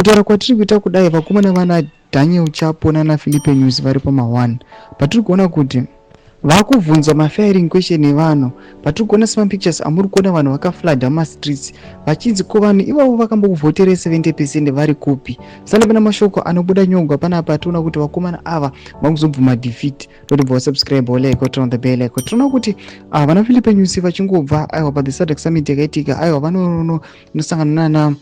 kutaura kwatiri kuita kudai vakomana vana Daniel Chapo nana Filipe Nyusi vari pama1 patiri kuona kuti vakubvunza mafiring question evanhu patiri kuona semapictures amuri kuona vanhu vakafladha mastreets vachinzi ko vanhu ivavo vakambokuvhotere 70% vari kupi. Saka pana mashoko anobuda nyongwa panapa tiona kuti vakomana ava vakuzobvuma defeat. Totibva subscribe like turn on the bell like tiona kuti vana Filipe Nyusi vachingobva aiwa pa the Sadc summit yakaitika aiwa vanosangana nana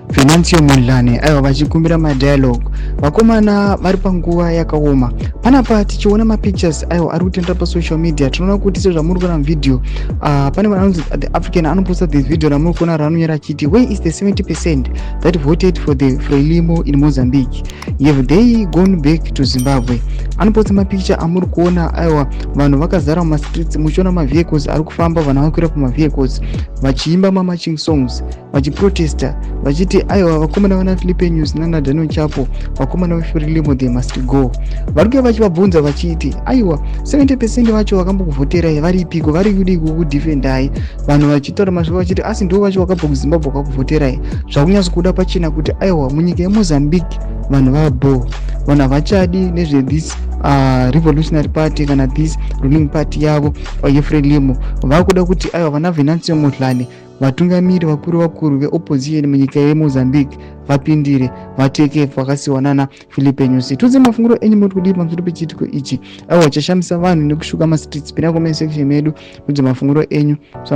Venancio Mondlane aiwa vachikumbira madialogue vakomana vari panguva yakaoma. Panapa tichiona mapictures aiwa ari kutendera pa social media tinoona kuti sezvamuri kuona video pane vanhu vanonzi the African anoposta this video ramuri kuona ranonyora achiti where is the 70% that voted for the Frelimo in Mozambique, have they gone back to Zimbabwe. Anoposta mapicture amuri kuona aiwa vanhu vakazara mumastreets muchiona mavehicles ari kufamba vanhu vakwira pamavehicles vachiimba marching songs vachiprotesta vachiti aiwa vakomana vana Filipe Nyusi nana Daniel Chapo vakomana veFrelimo they must go. Varikuya vachivabvunza vachiti aiwa 70% vacho vakambokuvhoterai varipiko vari kudi kukudefendai. Vanhu vachitaura mazvo vachiti asi ndivo vacho vakabva kuZimbabwe vakakuvhoterai zvakunyatso kuda pachena kuti aiwa munyika yeMozambique vanhu vabo vanhu havachadi nezve this revolutionary party kana this ruling party yavo yeFrelimo vakuda kuti aiwa vana Venancio Mondlane vatungamiri vakuru veopposition munyika yeMozambique vapindire vateke vakasiwa nana Filipe Nyusi. Tudze mafunguro enyu muri kudii pamusoro pechitiko ichi aiwa chashamisa vanhu nekushuka mastreets. Pinda comment section medu tudze mafunguro enyu.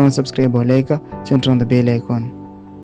Subscribe like turn on the bell icon.